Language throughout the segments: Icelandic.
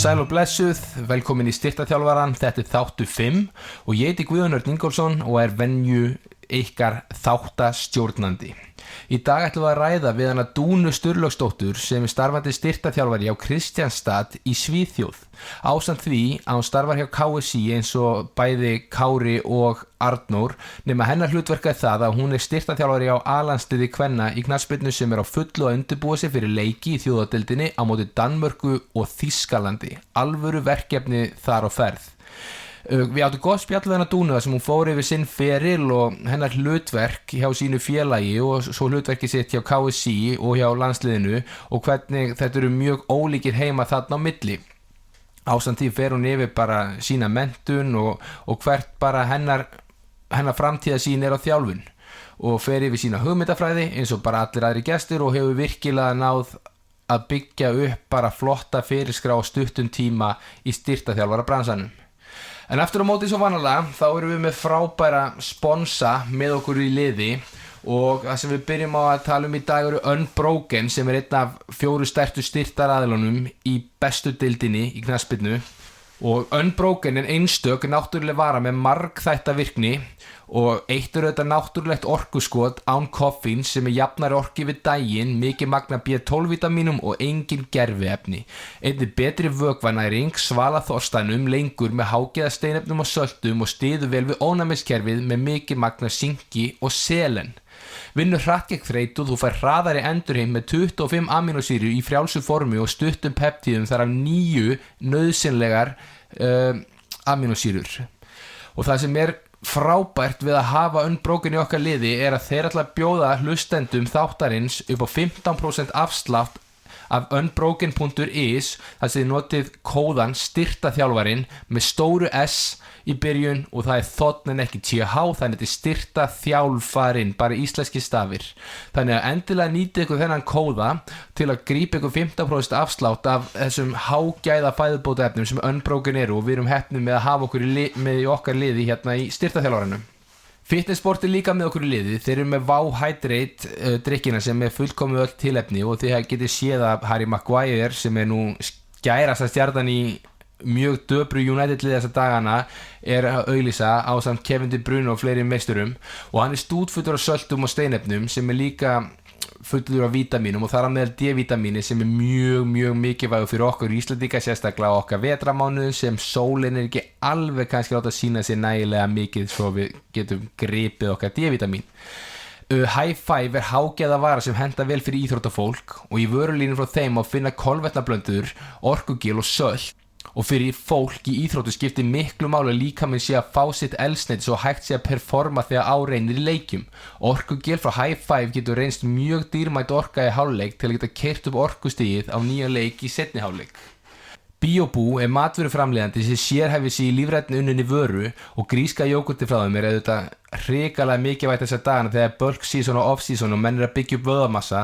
Sæl og blessuð, velkomin í Styrktarþjálfarann, þetta þáttur 5 og ég heiti Guðjón Örn Ingólfsson og venju ykkar þáttastjórnandi. Í dag ætlum við að ræða við hana Dúnu Sturlaugsdóttur sem starfandi styrktarþjálfari á Kristianstad í Svíþjóð. Ásamt því að hún starfar hjá KSÍ eins og bæði Kári og Arnór, nema hennar hlutverk það að hún styrktarþjálfari á A-landsliði kvenna í knattspyrnu sem á fullu að undirbúa sig fyrir leiki í þjóðadeildinni á móti Danmörku og Þýskalandi. Alvöru verkefni þar á ferð. Við áttum gott spjall við hana Dúnu þar sem hún fór yfir sinn feril og hennar hlutverk hjá sínu félagi og svo hlutverki sitt hjá KSÍ og hjá landsliðinu og hvernig þetta eru mjög ólíkir heima þarna á milli. Ásamt því fer hún yfir bara sína menntun og hvert bara hennar framtíðarsýn á þjálfun og fer yfir sína hugmyndafræði eins og bara allir aðri gestir og hefur virkilega náð að byggja upp bara flotta ferilskrá á stuttum tíma í styrktarþjálfara bransanum. En aftur á móti svo vanalega, þá erum við með frábæra sponsa með okkur í liði og það sem við byrjum á að tala í dag eru Unbroken sem einn af 4 stærstu styrktaraðilunum í bestu deildinni í knattspyrnu og Unbroken einstök náttúrulega vara með margþætta virkni og eitt þetta náttúrulegt orkuskot án koffín sem jafnari orki við daginn, mikið magna B12-vítamínum og engin gerviefni. Einnig betri vökvanæring, svala þorstanum lengur með hágeða steinefnum og söltum og styður vel við ónæmiskerfið með mikið magna sinki og selen. Vinnur hratt gegn þreytu, þú fær hraðari endurheim með 25 amínósýrur í frjálsu formi og stuttum peptíðum þar af 9 nauðsynlegar amínósýrur. Og það sem frábært við að hafa Unbroken í okkar liði að þeir ætla að bjóða hlustendum þáttarins upp á 15% afslátt af unbroken.is þar sem þið notið kóðan styrktarþjálfarinn með stóru S í byrjun og það þ en ekki TH, þannig þetta styrktarþjálfarinn, bara íslenski stafir. Þannig að endilega nýtið ykkur þennan kóða til að grípa ykkur 15% afslátt af þessum hágæða fæðubótaefnum sem Unbroken eru og við erum heppnir með að hafa okkur með í okkar liði hérna í styrktarþjálfaranum. Fitnessport líka með okkur í liði, þeir eru með Wow Hydrate drikkina sem fullkomið öll tilefni og þið getið séð að Harry Maguire sem nú skærasta stjarnan í mjög döpru United-liði þessa dagana að auglýsa ásamt Kevin De Bruyne og fleiri meisturum og hann stútfullur af söltum og steinefnum sem líka fullur af vítamínum og þar á meðal D-vítamíni sem mjög mikilvægur fyrir okkur Íslendinga, sérstaklega á okkar vetramánuðum sem sólin ekki alveg kannski láta sína sér nægilega mikið svo við getum gripið okkar D-vítamín. High Five hágeða vara sem henta vel fyrir íþróttafólk og í vörulínum frá þeim á finna kolvetnablöndur, orkugel og sölt. Og fyrir fólk í íþróttu skiptir miklu máli að líkaminn sé að fá sitt eldsneyti svo hægt sé að performa þegar á reynir í leikjum. Orkugel frá High Five getur reynst mjög dýrmætt orka í hálfleik til að geta keyrt upp orkustigið á nýja leik í seinni hálfleik. Biobú matvöruframleiðandi sem sérhæfir sig í lífrænni unninni vöru og gríska jógurti frá þeim auðvitað hrikalega mikilvægt þessa dagana þegar bulk season og off season og menn að byggja upp vöðvamassa.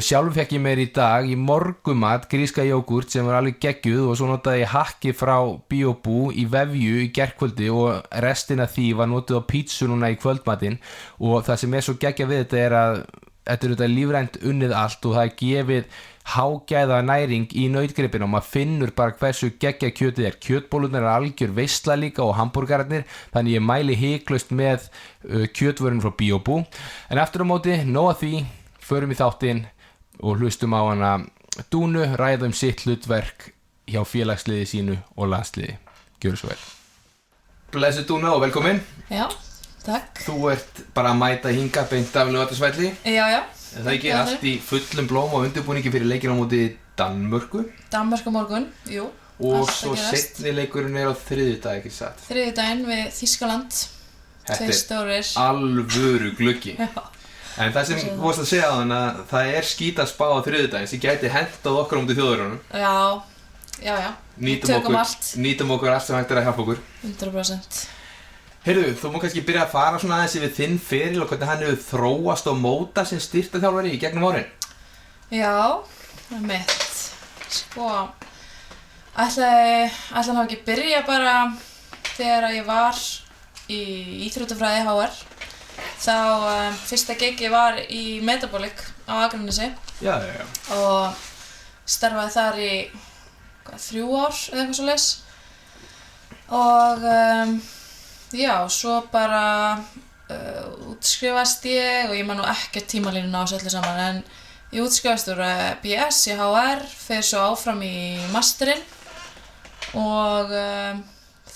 Sjálfur fekk ég mér í dag í morgumat gríska jógurt sem var alveg geggjuð og svo notaði ég hakki frá Biobú í vefju í gærkvöldi og restin af því var notuð á pítsu núna í kvöldmatinn og það sem svo geggjað við þetta að þetta er lífrænt unnið allt og það gefið hágæða næring í nautgripinu og maður finnur bara hversu geggjað kjötið kjötbólurnar algjör veisla líka og hambúrgararnir, þannig ég mæli hiklaust með kjötvörun frá Biobú. En aftur á móti, nóg að því, förum í þáttinn og hlustum á hana Dúnu ræða sitt hlutverk hjá félagsliði sínu og landsliði. Gjörðu svo vel. Blessu Dúna og velkomin. Já, takk. Þú ert bara að mæta hingað beint af Laugardalsvelli. Já. En það ekki allt í fullum blóm og undirbúningi fyrir leikinn á móti Danmörku. Danmörku morgun, jú. Og svo seinni leikurinn á þriðjudag, ekki satt? Þriðjudaginn við Þýskaland. Þetta stórir. Alvöru gluggi. Já. En það sem þú varst að segja á þann að það skítaspá á þriðjudaginn sem gæti hentað okkur á móti þjóðverjunum. Já. Nýtum okkur allt sem hægt að hjálpa okkur. 100%. Heyrðu, þú má kannski byrja að fara svona aðeins yfir þinn feril og hvernig hann hefur þróast og móta sem styrktarþjálfari í gegnum árin. Já, það mitt. Sko, ætlaði hann ekki byrja bara þegar ég var í íþróttafræði HR. Þá fyrsta gigi var í Metabolic á Akranesi. Já. Og starfaði þar í 3 ár eða eitthvað svoleiðis og já, svo bara útskrifast ég og ég man nú ekkert tímalínuna á þessu öllu saman en ég útskrifast úr BS í HR, fer svo áfram í masterinn og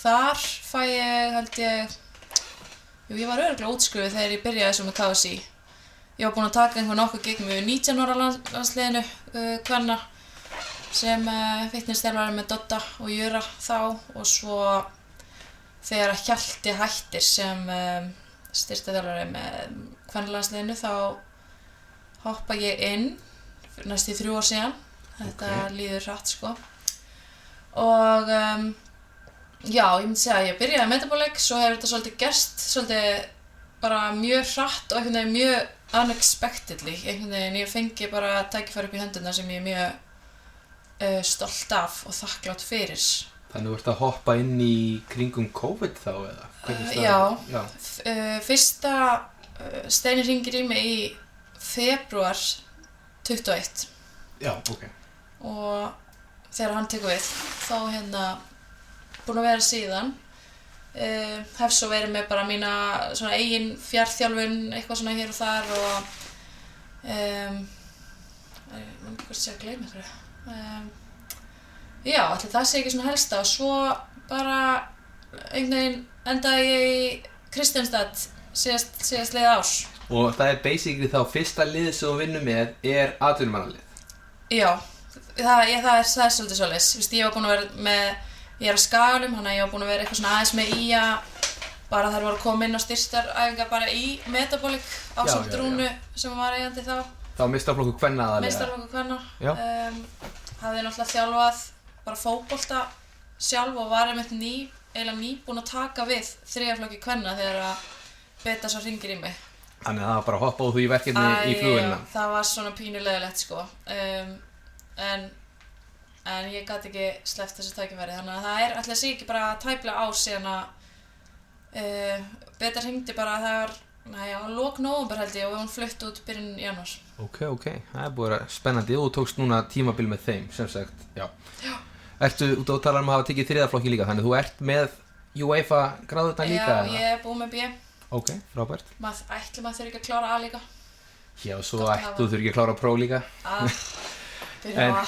þar fæ ég, held ég var örugglega útskrifuð þegar ég byrjaði svo með KSÍ. Ég var búin að taka nokkuð gig með 19 ára landsliðinu kvenna sem fitnessþjálfari með Dodda og Jura þá og svo þegar Hjalti hættir sem styrktarþjálfari með kvennalandsliðinu þá hoppa ég inn næstu 3 ár síðan. Þetta líður hratt sko. Og já, ég myndi segja að ég byrjaði metabolic, svo hefur þetta svolítið gerst, svolítið bara mjög hratt og einhvern veginn mjög unexpectedly. Einhvern veginn ég fengi bara tækifæri upp í hendurnar sem ég er mjög stolt af og þakklátt fyrir. Þannig þú ert að hoppa inn í kringum COVID þá eða? Já. Fyrsta Steini hringir í mig í febrúar 21. Já, ok. Og þegar hann tekur við, þá búin að vera síðan. Hef svo verið með bara mína svona eigin fjarþjálfun, eitthvað svona hér og þar og ég man ekki hvort sé að gleyma einhverju. Já, ætli það sé ekki svona helsta og svo bara einhvern veginn endaði ég í Kristjánstad síðast liðið árs. Og það er basically þá fyrsta lið sem þú vinnur með er atvinnumannalið? Já, það er svolítið svoleiðis. Ég var búin að vera með Ég er á Skaganum, þannig að ég var búin að vera eitthvað svona aðeins með í að bara þær voru að koma inn á styrktaræfingar bara í metabolic ásamt Rúnu sem var eigandi þá. Þá meistaraflokkur kvenna aðalega? Meistaraflokkur kvenna. Hafði náttúrulega þjálfað bara fótbolta sjálf og var einmitt eiginlega nýbúin að taka við 3. flokki kvenna þegar að Beta svo hringir í mig. Þannig að það var bara að hoppa út í verkefni í flugvélina? Það var svona pínulegilegt sko. En ég gat ekki sleppt þessu tækifæri þannig að það ætli sé ekki bara tæplega ár síðan að Beta hringdi bara að það var lok nóvember held ég og við vorum flutt út byrjun janúar. Ok, það er búið að spennandi og þú tókst núna tímabil með þeim sem sagt, já. Ertu út á að tala um að hafa tekið 3. flokki líka þannig þú ert með UEFA gráðurnar líka? Já, ég er búin með B. Ok, frábært. Ætli maður þurfi ekki að klára A líka. Já, svo þú þurfi ekki að klára Pro líka. Byrjum A.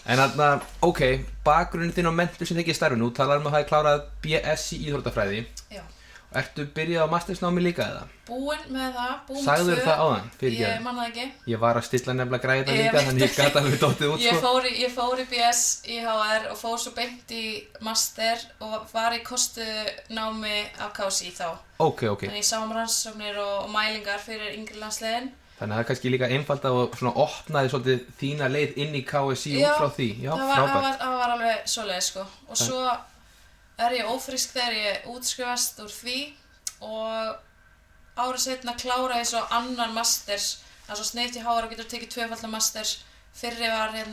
En þarna, ok, bakgrunnin þinn á menntun sem tekið starfi nú, talar um að það er klárað BS í íþróttafræði. Já. Ertu byrjað á mastersnámi líka eða? Búin með það, búin með 2. Sagðirðu það áðan? Ég man það ekki. Ég var að stilla nefnilega græða líka, þannig ég gat alveg dottið út sko. Ég fór í BS í HR og fór svo beint í master og var í kostunámi á KSÍ þá. Ok. Þannig ég sá rannsóknir og mælingar fyrir yngri landsliðin. Þannig að það er kannski líka einfalt að svona opnaði svolítið þína leið inn í KSÍ út frá því. Já, frábært. Það var alveg svoleiðis sko. Og svo er ég ófrísk þegar ég útskrifast úr því og árið seinna klára ég svo annan masters. Það er svo sneytt í HR og getur tekið 2-faldan masters. Fyrri var ég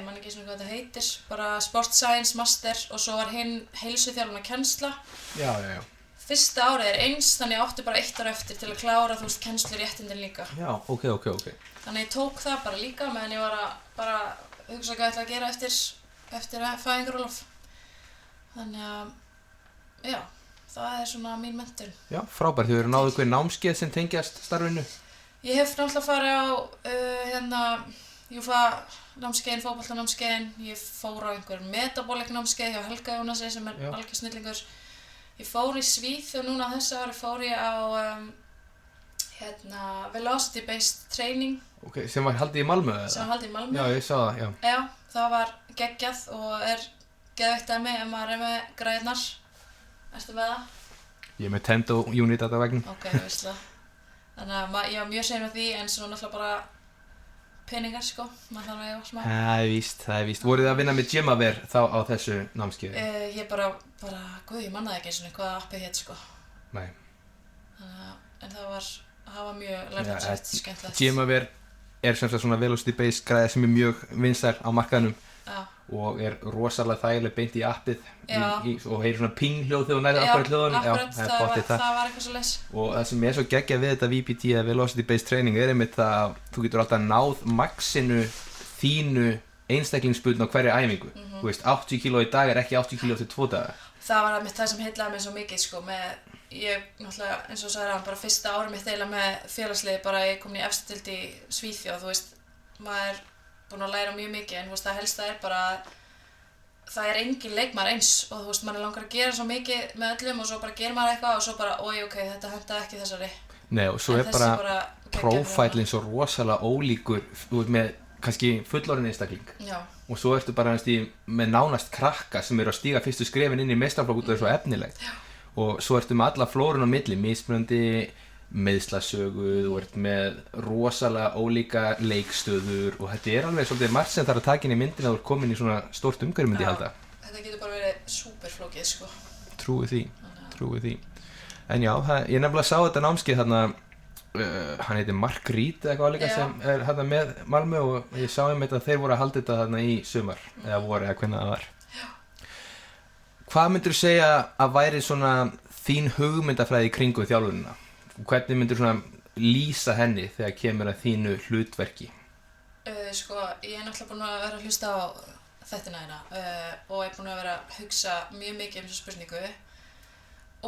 man ekki svona hvað þetta heitir, bara Sport Science master og svo var hinn heilsuþjálfunar kennsla. Já. Fyrsta árið er eins, þannig ég átti bara 1 ár eftir til að klára, kennsluréttindin líka. Já, ok. Þannig ég tók það bara líka meðan ég var að bara hugsa hvað ég ætla að gera eftir fæðingarorlof. Þannig að, já, það er svona mín menntun. Já, frábært. Þið eru náðu einhver námskeið sem tengjast starfinu? Ég hef náttúrulega farið á Júfa námskeiðin, fótboltanámskeiðin. Ég fór á einhver metabolic námskeið hjá Helga Jónasi sem er algjör snillingur. Ég fór í Svíþjóð núna þessu ári fór ég á velocity based training. Ok, sem var haldið í Malmö eða? Sem var haldið í Malmö. Já, ég sá það, já. Já, það var geggjað og er geðveikt dæmi ef maður er með græðnar. Ertu með það? Ég er með Tendo unit að það vegnum. Ok, veist það. Þannig að ég var mjög sein með því en svo náttúrulega bara peningar sko, maður þarf að eiga smá. Það er víst. Voruð þið að vinna með Gymaver þá á þessu námskeiði? Ég bara, ég mannaði ekki svona hvað appið hét sko. Nei. En það var mjög lærdomsvægt, skemmtilegt. Gymaver er sem sagt svona velocity based græði sem er mjög vinsæl á markaðnum. Já. og rosalega þægileg beint í appið Já. og heyrir svona ping-hljóð þegar hún nærði akkurat hljóðunum. akkurat, það er pottþétt það var eitthvað svoleiðis. Og það sem svo geggjað við þetta VPT eða Velocity Based Training einmitt það að þú getur alltaf náð maxinu þínu einstaklingsbundin á hverju æfingu. Þú veist, 80 kg í dag ekki 80 kg eftir 2 daga. Það var einmitt það sem heillaði mig svo mikið sko, ég náttúrulega, eins og sagði hann, bara fyrsta árið mitt eiginlega með félagsliði, bara ég komin í efstu deild í Svíþjóð, þú veist, maður er búinn að læra mjög mikið, en þú veist, það helsta bara að það engin leikmaður eins og þú veist, mann langar að gera svo mikið með öllum og svo bara gerir maður eitthvað og svo bara, ok, þetta hentaði ekki þessari. Nei, og svo bara prófælinn svo rosalega ólíkur, þú veist, með kannski fullorðinn einstakling. Já. Og svo ertu bara með nánast krakka sem eru að stíga fyrstu skrefin inn í meistaraflokk út af þessu efnilegt. Já. og svo ertu með alla flórun á milli, mismunandi meiðslasögu, þú ert með rosalega ólíka leikstöður og þetta alveg svolítið margt sem þarf að taka inn í myndina að þú ert komin í svona stórt umhverfi, myndi ég halda. Þetta getur bara verið súperflókið, sko. Trúi því. En já, ég nefnilega sá þetta námskeið þarna, hann heitir Mark Reed eða eitthvað líka sem þarna með Malmö og ég sá að þeir voru að halda þetta þarna í sumar, eða voru eða hvernig það var. Já. Hvað myndirðu segja að væri svona þín hugmyndafræði í kringu þjálfunina? Hvernig myndirðu svona lýsa henni þegar kemur að þínu hlutverki? Sko, ég náttúrulega búin að vera að hlusta á þættina hérna og ég búin að vera að hugsa mjög mikið þessu spurningu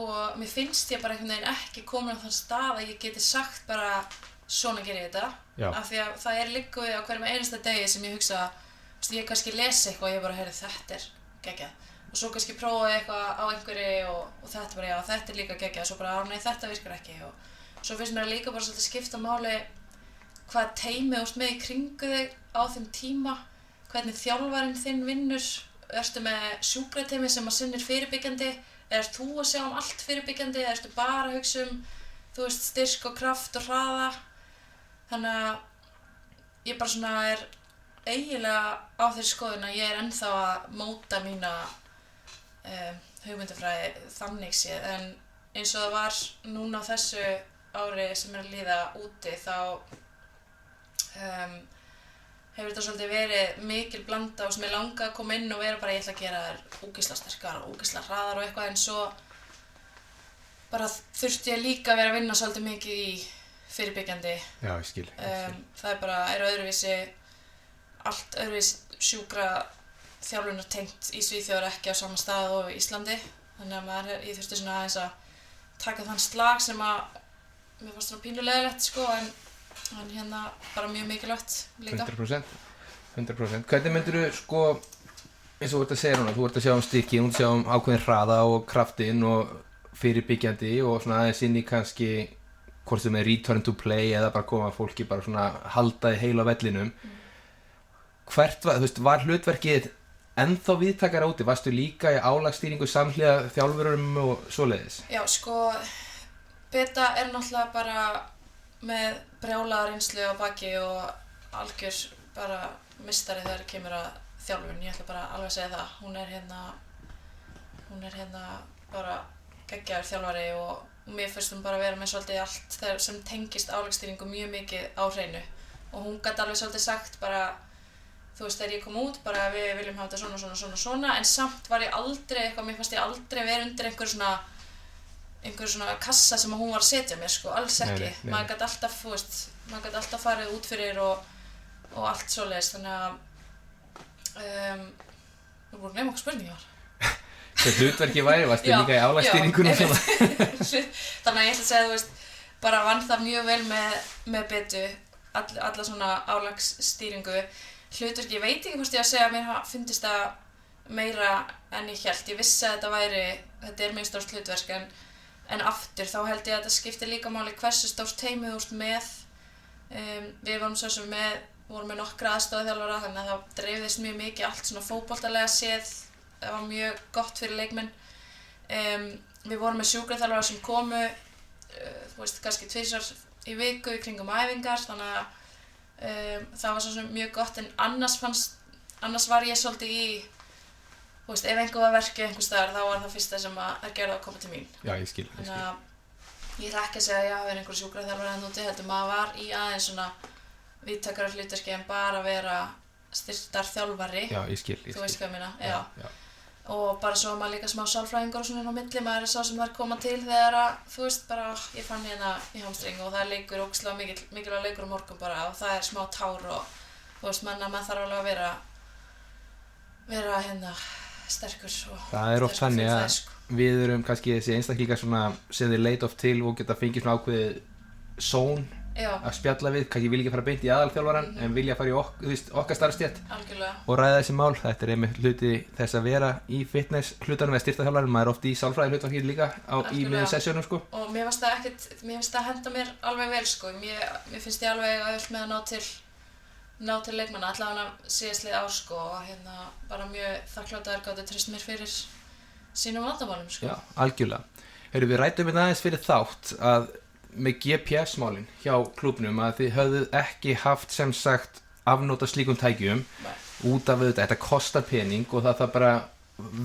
og mér finnst ég bara einhvern veginn ekki komin á þann stað að ég geti sagt bara svona ger ég þetta af því að það liggur á hverjum einasta degi sem ég hugsa, ég kannski lesi eitthvað og ég bara, heyrðu, þetta geggjað og svo kannski prófa eitthvað á einhverju og þetta bara, já, þetta líka geggjað og svo bara, nei, þetta virkar ekki og svo finnst mér líka bara svolítið skipta máli hvað teymi þú ert með í kringu þig á þeim tíma, hvernig þjálfarinn þinn vinnur, ertu með sjúkrateymi sem að sinnir fyrirbyggjandi, ert þú að sjá allt fyrirbyggjandi, ertu bara að hugsa þú veist, styrk og kraft og hraða, þannig að ég bara svona eiginlega á þeirri skoðun að ég ennþá að móta mína hugmyndafræði þannig séð, en eins og það var núna á þessu ári sem að líða úti þá hefur þetta svolítið verið mikil blanda og sem ég langa að koma inn og vera bara ég ætla að gera þær ógeðslega sterkar og ógeðslega hraðar og eitthvað, en svo bara þurfti ég líka að vera að vinna svolítið mikið í fyrirbyggjandi. Já, ég skil. Það bara öðruvísi, allt öðruvísi sjúkra þjálfunar tengt í Svíþjóð ekki á sama stað og í Íslandi, þannig að ég þurfti svona aðeins að taka þann slag sem að mér fannst svona pínulegilegt sko, en hérna bara mjög mikilvægt líka. 100%. Hvernig myndirðu sko, eins og þú ert að segja núna, þú ert að sjá stykki, þú ert að sjá ákveðin hraða og kraftinn og fyrirbyggjandi og svona aðeins inn í kannski hvort sem return to play eða bara koma fólki bara svona haldaði heil á vellinum. Hvert var, þú veist, var hlutverkið ennþá viðtakara úti? Varstu líka í álagsstýringu samhliða þjálfurum og svoleiðis? Já, sko, Beta náttúrulega bara með brjálaða reynslu á baki og algjör bara meistari þegar kemur að þjálfun. Ég ætla bara alveg að segja það. Hún er hérna bara geggjaður þjálfari og mér finnst hún bara vera með svolítið allt sem tengist álagsstýringu mjög mikið á hreinu. Og hún gat alveg svolítið sagt bara, þú veist, þegar ég kom út, bara við viljum hafa þetta svona, en samt var ég aldrei mér fannst ég aldrei vera undir einhver svona kassa sem hún var að setja mér, sko, alls ekki. Nei. Maður gat alltaf, þú veist, maður gat alltaf farið út fyrir og allt svoleiðis, þannig að við vorum að gleyma okkur spurningi var. Hvað hlutverki væri, varstu líka í álagsstýringunum svona? Þannig að ég ætla að segja, þú veist, bara vann það mjög vel með Betu, alla svona álagsstýringu. Hlutverki, ég veit ekki hvort ég að segja að mér fundist það meira en ég hélt. Ég vissi að þetta mjög stórt hlutverk, en aftur þá held ég að þetta skiptir líka máli hversu stórt teymi þú ert með. Við vorum svo sem vorum með nokkra aðstoðarþjálfara, þannig að það dreifðist mjög mikið allt svona fótboltalega séð. Það var mjög gott fyrir leikmenn. Við vorum með sjúkraþjálfara sem komu, þú veist, kannski 2 í viku í kringum æfingar, þannig að það var svo sem mjög gott, en annars var ég svolítið í, þú veist, ef einhver var verkið einhvers staðar, þá var það fyrsta sem að gerði að koma til mín. Já, ég skil. Þannig að ég ætla ekki að segja að ég hafi verið einhver sjúkraþjálfari hérna úti, heldur maður var í aðeins svona víðtækara hlutverki en bara vera styrktar þjálfari. Já, ég skil. Þú veist hvað ég meina, Já. Og bara svo maður líka smá sálfræðingur og svona inn á milli, maður sá sem þær koma til þegar að, þú veist, bara ég fann hérna í hamstring og það er leikur ógeðslega mikilvægur leikur á morgun bara og það er smá tár og þú veist, maður þarf alveg að vera hérna sterkur og það er oft þannig að við erum kannski þessi einstaklingar svona sem þið leita oft til og geta fengið svona ákveðið zón að spjalla við, kannski vilja ekki fara beint í aðalþjálfarann en vilja fara í okkar starfstétt og ræða þessi mál. Þetta er einmitt hluti þess að vera í fitness hlutanum eða styrktarþjálfarinn, maður er oft í sálfræði hlutverki líka í miðjum sessjónum sko. Og mér finnst það henda mér alveg vel sko, mér finnst ég alveg öll með að ná til leikmanna allavega síðastlið ár sko og hérna bara mjög þakklátt að þær gátu treyst mér fyrir sínum vandamálum sko. Já, algjörlega. Við ræddum þetta aðeins fyrir þátt að með GPS-málin hjá klúbnum að þið höfðu ekki haft sem sagt afnót af slíkum tækjum út af þetta kostar pening og það þarf bara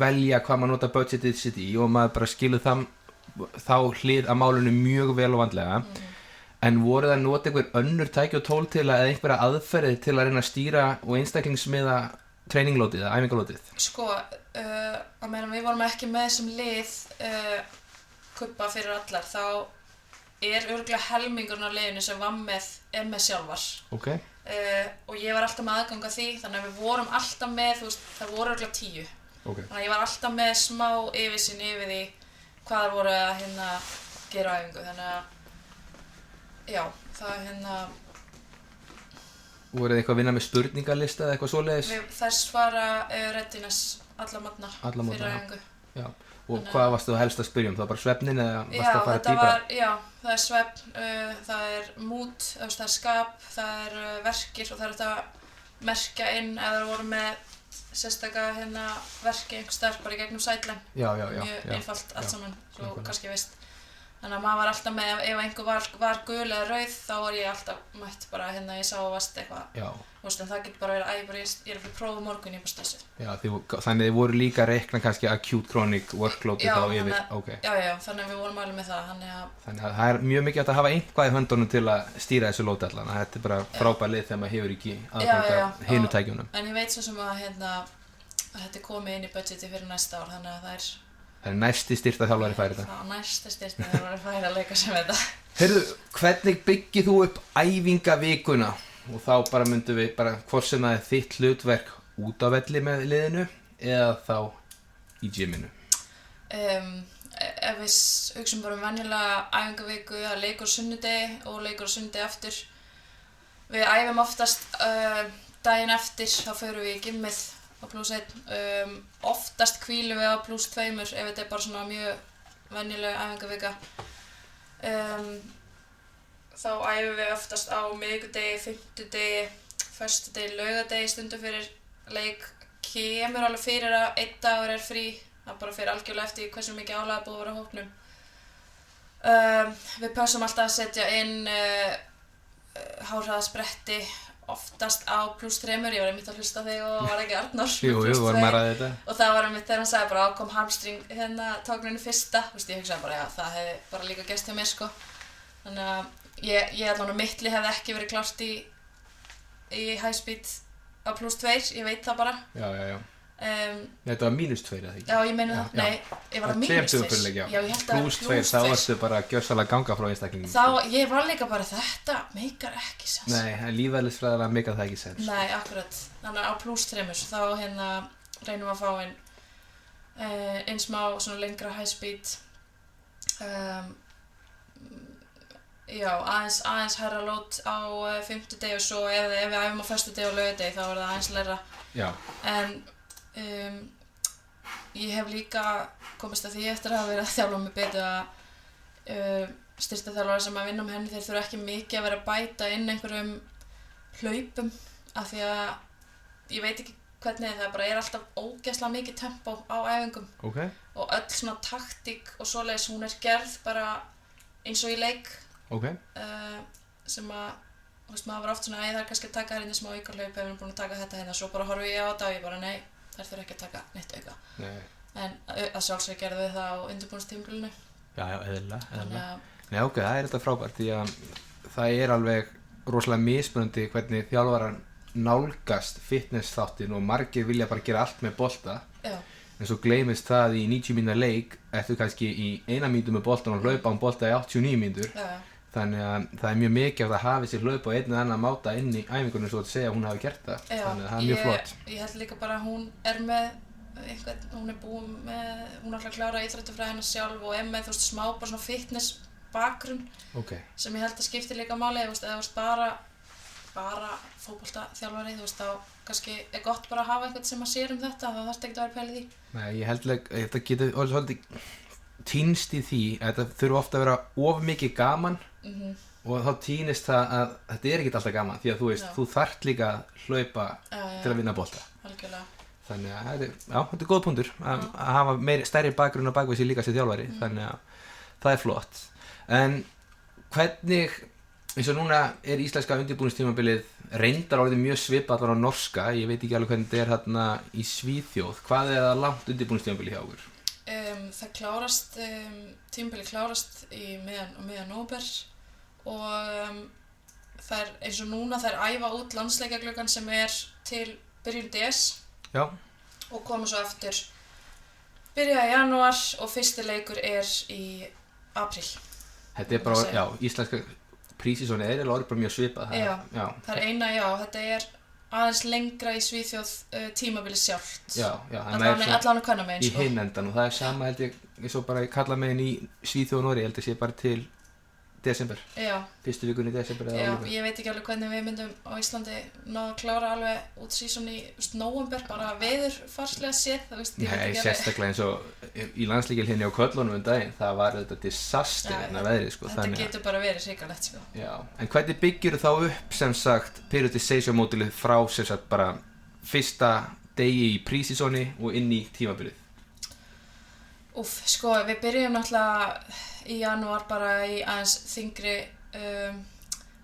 velja hvað maður nota budgetið sitt í og maður bara skilur þá hlið að málunum mjög vel og vandlega en voru það að nota einhver önnur tæki og tól til að einhverja aðferði til að reyna að stýra og einstaklingsmiða traininglótið eða æfingalótið? Sko, á meðan við vorum ekki með sem lið kubba fyrir allar þá er örugglega helmingurinn á liðinu sem var með sjálfar og ég var alltaf með aðgang að því þannig að við vorum alltaf með, þú veist, það voru örugglega 10 þannig að ég var alltaf með smá yfirsýn yfir því hvað þær voru að hérna gera á æfingu þannig að já, það voruð þið eitthvað að vinna með spurningalista eða eitthvað svoleiðis? Þær svara readiness alla morgna fyrir æfingu. Já. Og hvað varstu þú helst að spyrja það bara svefnin eða varstu að fara dýpra? Já, það er svefn, það er mood, það er skap, það er verkir og það er þetta að merkja inn ef það voru með sérstaka hérna verki einhvers staðar bara í gegnum sætlen. Mjög einfalt allt saman, svo kannski veist. Þannig að maður var alltaf með, ef einhver var gul eða rauð, þá var ég alltaf mætt bara hérna, ég sá að vast eitthvað. Þú veist, en það getur bara verið, ég er fyrir prófa morgun, ég er bara stressuð. Já, þannig þið voru líka að reikna kannski acute chronic workloadið þá yfir. Já, þannig að við vorum alveg með það, þannig að það er mjög mikið að hafa einhvað í höndunum til að stýra þessu lóti allan. Þetta er bara frábær lið þegar maður hefur ekki aðgang hinu tækjunum. En ég veit svo sem að þetta er komið inn í budgeti fyrir næsta ár, þannig að það er næsti styrktarþjálfari færi þetta. Næsti styrktarþjálfari færi að leika sem þetta. Heyrðu, hvernig byggir þú upp æfingavikuna? Og þá bara myndum við bara hvort sem það er þitt hlutverk út á velli með liðinu eða þá í gyminu. Ef við hugsaum bara venjulega æfingaviku, það er leikur á sunnudegi og leikur á sunnudegi aftur. Við æfum oftast daginn eftir, þá förum við í gymmið á +1. Oftast hvílum við á +2 ef þetta er bara svona mjög venjuleg æfingavika. Þá æfum við oftast á miðvikudegi, fimmtudegi, föstudegi, laugardegi stundum fyrir leik. Kemur alveg fyrir að einn dagur er frí, það bara fyrir algjörlega eftir hversu mikið álag er búið að vera á hópnum. Við pössum alltaf að setja inn háhraðaspretti oftast á +3, ég var einmitt að hlusta á þig og var ekki Arnór Jú, vorum að ræða þetta. Og það var einmitt þegar hann sagði bara kom hamstring hérna tókninu fyrsta, þú veist, ég hugsaði bara já, það hefði bara líka gerst hjá mér sko. Þannig að ég allavega mittli hefði ekki verið klárt í high speed á +2, ég veit það bara. Já. Þetta var -2 eða ekki? Já, ég meina það, nei, ég var að -2. Já, ég held að +2, þá varstu bara gjörsamlega ganga frá einstaklingum. Þá, ég var líka bara þetta meikar ekki sens. Nei, en lífeðlisfræðilega meikar það ekki sens. Nei, akkurat, þannig að á +3, þá hérna reynum að fá inn smá svona lengra high speed. Já, aðeins hærra load á fimmtudegi og svo ef við æfum á föstudegi og laugardegi þá er það aðeins lægra. Já. En ég hef líka komist að því eftir að hafa verið að þjálfa mig betur að styrktarþjálfarar sem að vinna með henni þeir þurfa ekki mikið að vera að bæta inn einhverjum hlaupum af því að ég veit ekki hvernig það bara er alltaf ógeðslega mikið tempó á æfingum og öll svona taktík og svoleiðis hún er gerð bara eins og í leik sem að þú veist maður var oft svona það er kannski að taka hérna smá aukahlaup ef við búin að taka þetta hérna svo bara horfi ég á þetta og ég bara nei þær þurfa ekki að taka neitt auka en að sjálfsög gerðu við það á undirbúningstímabilinu. Já, eðlilega. Nei, það er þetta frábært því að það er alveg rosalega mismunandi hvernig þjálfarar nálgast fitness þáttinn og margir vilja bara gera allt með bolta Já, en svo gleymist það í 90 mínútna leik eftir kannski í 1 mínútu með boltan og hlaupa bolta í 89 mínútur já, þannig að það er mjög mikið að hafi sér hlaupa á einn eða annan máta inn í æfingunum svo að segja að hún hafi gert það já. þannig að það er mjög flott Ég held líka bara að hún með einhvern, hún búin með, hún alltaf klára íþróttafræðina sjálf og með, þú veist, smá bara svona fitness bakgrunn sem ég held að skipti líka máli, þú veist, eða þú veist, bara fótboltaþjálfari, þú veist, þá kannski er gott bara að hafa eitthvað sem að sér þetta, þá þarfst ekki að vera pælið í. Nei, ég held að þetta getur orðið svolítið týnst í því að þetta þurfa ofta að vera of mikið gaman og þá týnist það að þetta er ekkert alltaf gaman því að þú veist, þú þarft líka að hlaupa til að vinna bolta. Algjörlega. Þannig að þetta er góð punktur að hafa stærri bakgrunn á bakvið sér líka sem þjálfari, þannig að það er flott. En hvernig, eins og núna er íslenska undirbúningstímabilið reyndar orðið mjög svipað allan á norska, ég veit ekki alveg hvernig þetta er hérna í Svíþjóð, hvað er það langt undirbúningstímabilið hjá okkur? Það klárast, tímabilið klárast í miðjan nóvember og það er eins og núna þær æfa út landsleikjagluggann sem er til byrjun DS. Já. Og koma svo eftir byrja í janúar og fyrsti leikur er í apríl. Þetta er bara, já, íslenska prísísoni er orðið bara mjög svipað. Já, það er eina, já, þetta er aðeins lengra í Svíþjóð tímabilið sjálft. Já, allan að kanna megin, sko. Í hinn endan og það er sama held ég, svo bara kalla megin í Svíþjóð og Noregi, held ég sé bara til desember. Já. Fyrstu vikunni í desember eða alveg. Já, ég veit ekki alveg hvernig við myndum á Íslandi náða að klára alveg út sísón í nóvember, bara veðurfarslega séð, þú veist, ég veit ekki alveg. Nei, sérstaklega eins og í landsleikjahlýðinni á Köllunum daginn, það var þetta disaster hérna veðrið, sko. Þetta getur bara verið hrikalegt, sko. Já, en hvernig byggir þá upp, sem sagt, periodization módelið frá, sem sagt, bara fyrsta degi í prísísoni og inn í tímabilið? Sko, við byrjum náttúrulega í janúar bara í aðeins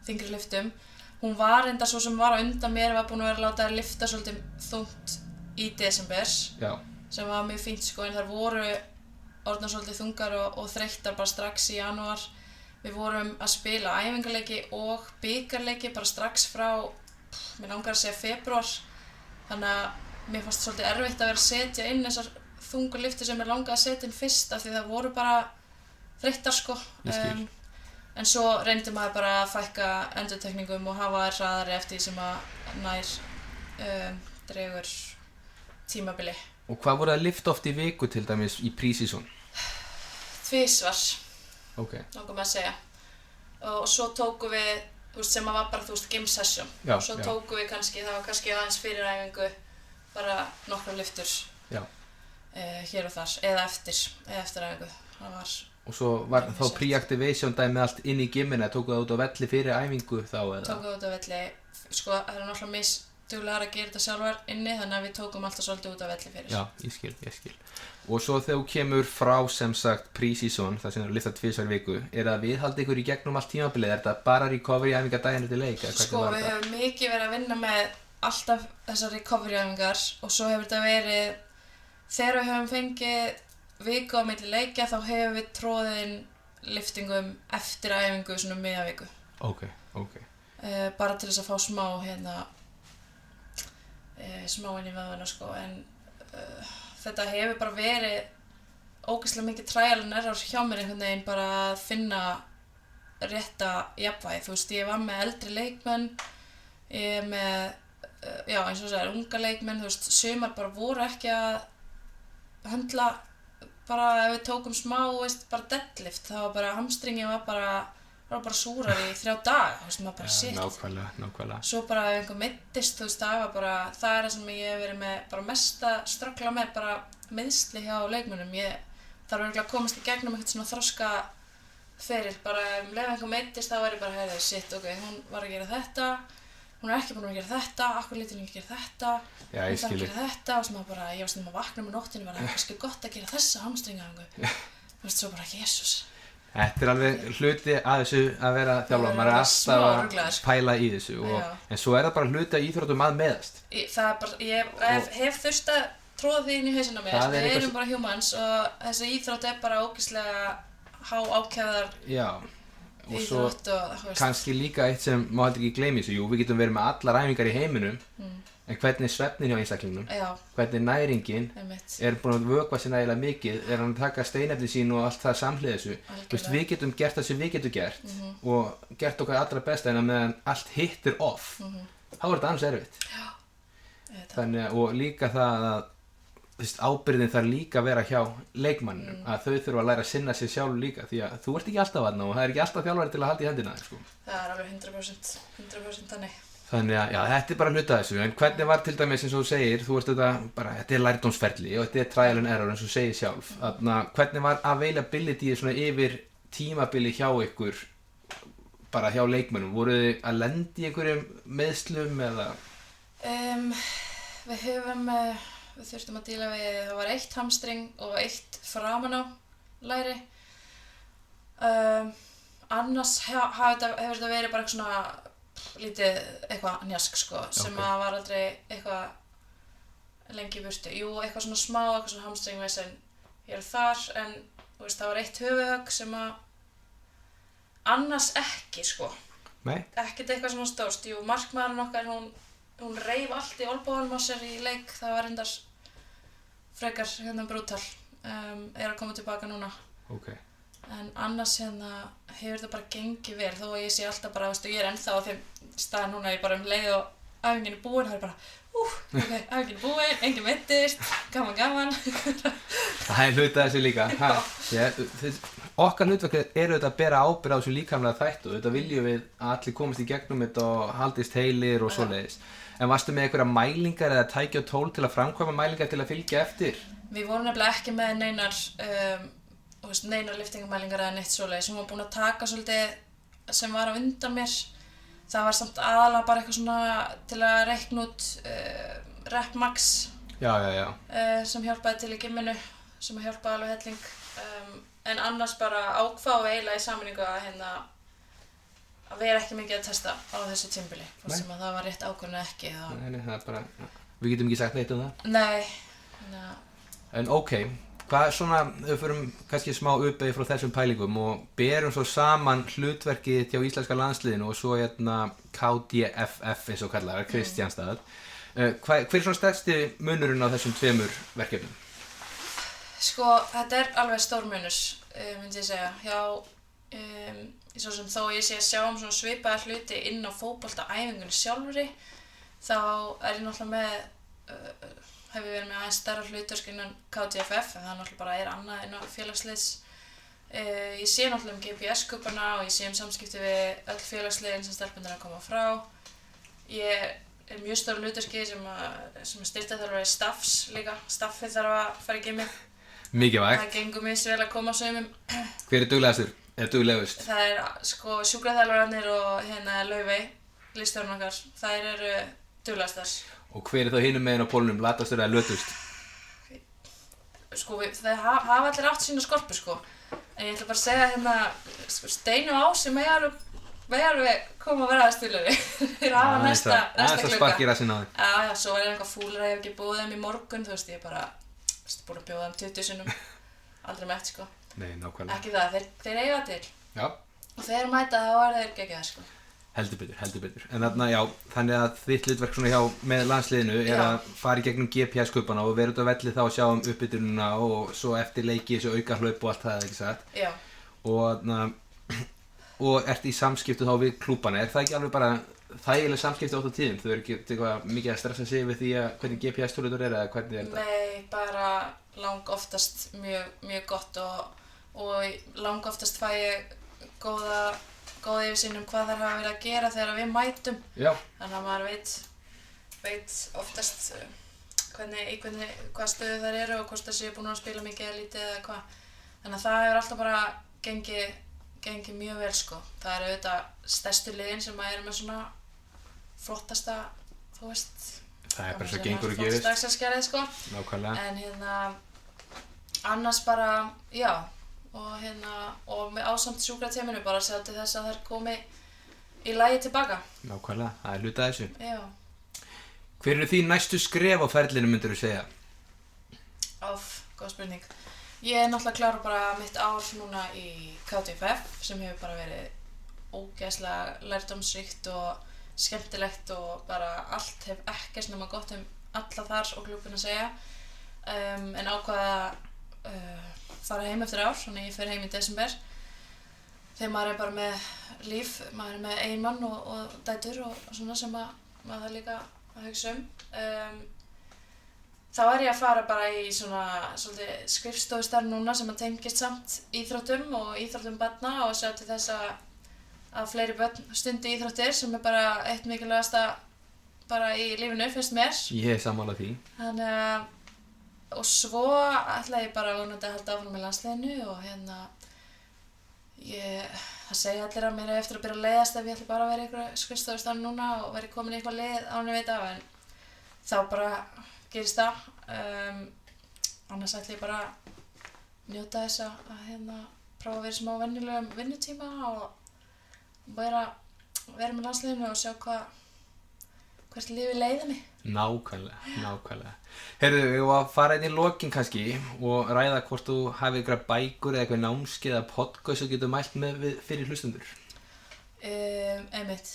þyngri lyftum. Hún var enda svo sem var á undan mér, var búin að vera að láta að lyfta svolítið þungt í desember. Já. Sem var mjög fínt, sko, en þær voru orðnar svolítið þungar og þreyttar bara strax í janúar. Við vorum að spila æfingarleiki og bikarleiki bara strax frá, mér langar að segja febrúar. Þannig að mér fannst svolítið erfitt að vera að setja inn þessar þungu lyfti sem langaði að setja inn fyrst af því það voru bara þreyttar, sko. En svo reyndi maður bara að fækka endurtekningum og hafa þær hraðari eftir því sem að nær dregur tímabili. Og hvað voru að lyfta oft í viku til dæmis í prísísón? Tvisvar. Langar maður að segja. Og svo tókum við, þú veist, sem að var bara, þú veist, gym session. Og svo tókum við kannski, það var kannski aðeins fyrir æfingu, bara nokkrar lyftur. Já. Hér og þar, eða eftir æfingu. Það var og svo var þá pre-activation dæmi allt inn í gymina, tóku það út á velli fyrir æfingu þá eða? Tóku það út á velli, sko það er náttúrulega misduglegar að gera þetta sjálfar inni þannig að við tókum alltaf svolítið út á velli fyrir. Já, ég skil. Og svo þegar þú kemur frá sem sagt pre-season, það sem eru lyftað 2 í viku, er það viðhaldi ykkur í gegnum allt tímabilið, er þetta bara recovery æfingar daginn eftir leik? Sko við höfum mikið verið að vinna með alltaf þessar recovery æfingar og svo hefur þetta verið, þegar við höfum fengið viku á milli leikja þá hefur við tróðið inn lyftingum eftir æfingu svona miðja viku. Ok. Bara til þess að fá smá smá inn í vöðvana, sko, en þetta hefur bara verið ógeðslega mikið trial and error hjá mér einhvern veginn bara að finna rétta jafnvægi, þú veist, ég var með eldri leikmenn, ég er með, já, eins og það er unga leikmenn, þú veist, sumar bara voru ekki að höndla bara ef við tókum smá, veist, bara deadlift, það var bara hamstringin var bara súrar í 3 daga, þú veist, maður bara shit. Nákvæmlega. Svo bara ef einhver meiddist, þú veist, það var bara, það er það sem ég hef verið með bara mesta ströggla með, bara meiðsli hjá leikmönnum. Ég þarf örugglega að komast í gegnum eitthvað svona þroska feril, bara ef einhver meiddist, þá er ég bara, heyrðu, shit, ok, hún var að gera þetta, hún er ekki búin að gera þetta, akkur lítur hún ekki að gera þetta, hún þarf að gera þetta og sem að bara, ég var stundum að vakna með nóttinni var það kannski gott að gera þessa hamstringaæfingu. Þú veist, svo bara, Jesús. Þetta er alveg hluti að þessu að vera þjálfari, maður er alltaf að pæla í þessu en svo er það bara hluti að íþróttum að meðast. Það er bara, ég hef þurft að tróða því inn í hausinn á mér, við erum bara humans og þessi íþrótt er bara ógeðslega há ákefðar. Já. íþrótt og þú veist. Kannski líka eitt sem má heldur ekki gleyma þessu, jú, við getum verið með allar æfingar í heiminum, en hvernig er svefnin hjá einstaklingnum, hvernig er næringin, er búin að vökva sér nægilega mikið, er hann að taka steinefni sín og allt það samhliða þessu. Þú veist, við getum gert það sem við getum gert og gert okkar allra besta, en að meðan allt hitt er off, þá er þetta annars erfitt. Þannig, og líka það að ábyrgðin þarf líka að vera hjá leikmanninum, að þau þurfa að læra að sinna sér sjálf líka, því að þú ert ekki alltaf þarna og það er ekki alltaf þjálfari til að halda í hendina þér, sko. Það er alveg 100% þannig. Þannig að, já, þetta er bara hluta af þessu, en hvernig var til dæmis eins og þú segir, þú ert þetta er lærdómsferli og þetta er trial and error eins og þú segir sjálf, hvernig var availability svona yfir tímabili hjá ykkur, bara hjá leikmönnum, voruð þið að lenda í einhverjum meiðslum eða? Við þurftum að díla við, það var 1 hamstring og 1 framan á læri. Annars hefur þetta verið bara svona lítið eitthvað njask, sko, sem að var aldrei eitthvað lengi í burtu. Jú, eitthvað svona smá, eitthvað svona hamstringvesen hér og þar, en þú veist, það var 1 höfuðhögg sem að annars ekki, sko. Nei? Ekkert eitthvað svona stórt. Jú, markmaðurinn okkar, hún reif allt í olnboganum á sér í leik, það var reyndar frekar brútal, er að koma tilbaka núna. En annars hefur það bara gengið vel, þó að ég sé alltaf bara, veistu, ég er ennþá á þeim stað núna, ég bara leið og æfingin er búin, það er bara, æfingin er búin, enginn meiddist, gaman. Það er hluta þessu líka. Okkar hlutverk eru þetta að bera ábyrgð á þessu líkamlega þættu, þetta viljum við að allir komast í gegnum þetta og haldist heilir og svoleiðis. En varstu með einhverja mælingar eða tæki og tól til að framkvæma mælingar til að fylgja eftir? Við vorum nefnilega ekki með neinar lyftingamælingar eða neitt svoleiðis. Hún var búin að taka svolítið sem var á undan mér. Það var samt aðalega bara eitthvað svona til að reikna út rep max sem hjálpaði til í gymminu, sem hjálpaði alveg helling. En annars bara ákváðum við eiginlega í sameiningu að vera ekki mikið að testa á þessu tímabili, hvort sem að það var rétt ákvörðun eða ekki. Nei, það er bara, við getum ekki sagt neitt um það. Nei. En hvað svona, við förum kannski smá uppeyju frá þessum pælingum og berum svo saman hlutverkið hjá íslenska landsliðinu og svo KDFF eins og kallar, Kristjánstad. Hver er svona stærsti munurinn á þessum 2 verkefnum? Sko, þetta er alveg stór munur, myndi ég segja. Svo sem þó ég sé að sjá svona svipaða hluti inn á fótboltaæfingunni sjálfri, þá er ég náttúrulega hef ég verið með aðeins stærra hlutverk innan KDFF, en það náttúrulega bara er annað inn á félagsliðs. Ég sé náttúrulega GPS-kubbana og ég sé samskipti við öll félagsliðin sem stelpunir að koma frá. Ég er mjög stór hlutverki sem styrktarþjálfari staffs líka. Staffið þarf að fara í gymmið. Mikilvægt. Það gengur misvel að koma á sumum. Hver er duglegastur? Er duglegust? Það er sko sjúkraþjálfararnir og Laufey, liðsstjórinn okkar, þær eru duglegastar. Og hver er þá hinum meginn á pólunum, latastur eða lötust? Sko, það hafa allir átt sína skorpu, sko. En ég ætla bara að segja Steini og Ási mega alveg koma að vera aðeins Þeir hafa næsta klukka. Það er spark í rassinn á þeim. Já, svo er eitthvað fúlir að ég hef ekki búið þeim í morgun, þú veist, ég er bara búin að bjóða þeim 20 sinnum. Aldrei mætt, sko. Nei, nákvæmlega. Ekki það, þeir eiga til. Já. Og þegar mæta þá er þeir geggjaðir, sko. Heldur betur. En þarna, já, þannig að þitt hlutverk svona hjá með landsliðinu er að fara í gegnum GPS-kubbana og vera út á velli þá að sjá uppbytununa og svo eftir leiki þessu aukahlaup og allt það, ekki satt? Já. Og ert í samskiptu þá við klúbbana. Er það ekki alveg bara þægileg samskipti oft á tíðum? Þau eru ekki eitthvað mikið að stressa sig við því að hvernig GPS-túlutur er eða hvernig er þetta? Nei, bara langoftast mjög gott og langoftast fæ ég góða yfirsýn hvað þær hafa verið að gera þegar við mætum. Já. Þannig að maður veit oftast hvað stöðu þær eru og hvort það séu búin að spila mikið eða lítið eða hvað. Þannig að það hefur alltaf bara gengið mjög vel, sko. Það eru auðvitað stærstu liðin sem eru með svona flottasta, þú veist. Það er bara svo gengur og gerist. Flottasta dagskerfið, sko. Nákvæmlega. En annars bara, já. Og með ásamt sjúkrateyminu bara að sjá til þess að þær komi í lagi tilbaka. Nákvæmlega, það er hluti af þessu. Já. Hver eru þín næstu skref á ferlinu, myndirðu segja? Góð spurning. Ég er náttúrulega klára bara mitt ár núna í KDFF sem hefur bara verið ógeðslega lærdómsríkt og skemmtilegt og bara allt hef ekkert nema gott alla þar og klúbbinn að segja en ákvaða fara heim eftir ár, þannig ég fer heim í desember þegar maður bara með líf, maður með eiginmann og dætur og svona sem maður það líka að hugsa þá ég að fara bara í svona svolítið skrifstofustarf núna sem að tengist samt íþróttum og íþróttum barna og sjá til þess að fleiri börn stundi íþróttir sem bara eitt mikilvægasta bara í lífinu, finnst mér. Ég sammála því. Þannig og svo ætla ég bara vonandi að halda áfram í landsliðinu og það segja allir að mér eftir að byrja að leiðast ef ég ætla bara að vera í einhverju skrifstofustarf núna og vera komin í eitthvað lið án ég veit af en þá bara gerist það annars ætla ég bara að njóta þess að prófa að vera smá venjulegum vinnutíma og bara vera með landsliðinu og sjá hvert lífið leiðir mig. Nákvæmlega. Heyrðu, við varum að fara inn í lokin kannski og ræða hvort þú hafi einhverja bækur eða eitthvað námskeið eða podcast sem getur mælt með fyrir hlustendur. Einmitt,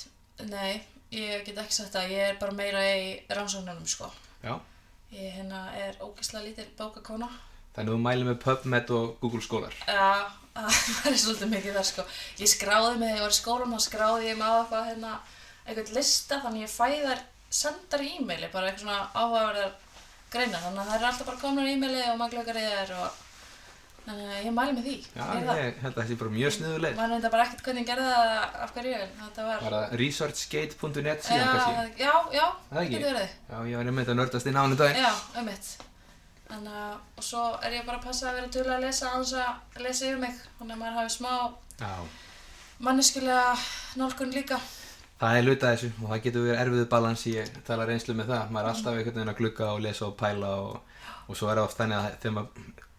nei, ég get ekki sagt það, ég bara meira í rannsóknunum sko. Já. Ég ógeðslega lítil bókakona. Þannig að þú mælir með PubMed og Google skólar. Já, það svolítið mikið þar sko. Ég skráði mig þegar ég var í skólanum, þá skráði ég mig á eitthvað lista, þannig ég fæ þær sendar í e-maili, bara eitthvað svona áhugaverðar greinar, þannig að þær alltaf bara komnar í e-maili og maður glöggar í þær og þannig að ég mæli með því. Já, ég held að það sé bara mjög sniðug leið. Maður reyndar bara ekkert hvernig ég gerði það af hverju, en þetta var það researchgate.net síðan kannski? Já, það ekki? getur verið. Já, ég var einmitt að nördast inn á henni daginn. Já, einmitt. Þannig að, og svo ég bara að passa að vera dugleg að lesa án þess að lesa yfir mig, þannig að maður hafi smá manneskjulega nálgun líka. Það hluti af þessu og það getur verið erfiður balans, ég tala reynslu með það. Maður alltaf einhvern veginn að glugga og lesa og pæla og svo það oft þannig að þegar maður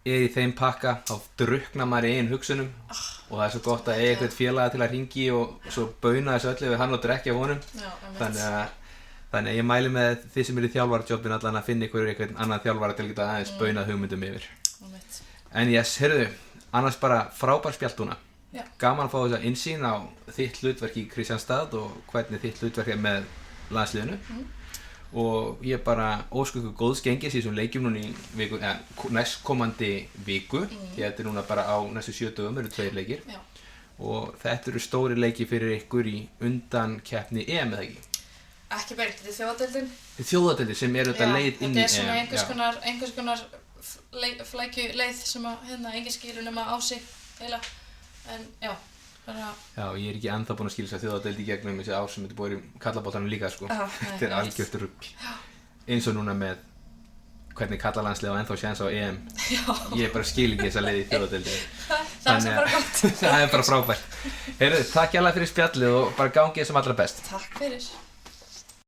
í þeim pakka þá drukknar maður í eigin hugsunum og það svo gott að eiga eitthvað félaga til að hringi og svo bauna þessu öllu við hann og drekja af honum. Þannig að ég mæli með þið sem eru í þjálfarjobbin allan að finna einhvern annan þjálfara til að geta aðeins baunað hugmyndum yfir. En heyrðu, annars bara frábær spjalltúna. Gaman að fá þessa innsýn á þitt hlutverk í Kristianstad og hvernig þitt hlutverk með landsliðinu. Og ég bara óska ykkur góðs gengis í þessum leikjum núna í næstkomandi viku því þetta núna bara á næstu 7 dögum eru 2 leikir og þetta eru stóri leiki fyrir ykkur í undankeppni EM eða ekki? Ekki beint, þetta þjóðadeildin. Þjóðadeildin sem eru þetta leið inn í EM. Þetta svona einhvers konar flækjuleið sem að engin skilur nema á sig heila en já. Já, ég ekki ennþá búinn að skilja þess að þjóðadeild í gegnum þessi ár sem þetta búið í karlaboltanum líka sko. Þetta algjört rugl. Eins og núna með hvernig karlalandslið á ennþá séns á EM. Ég bara skil ekki þessa leið í þjóðadeildi. Það bara gott. Það bara frábært. Heyrðu, takk hérlega fyrir spjallið og bara gangi sem allra best. Takk fyrir.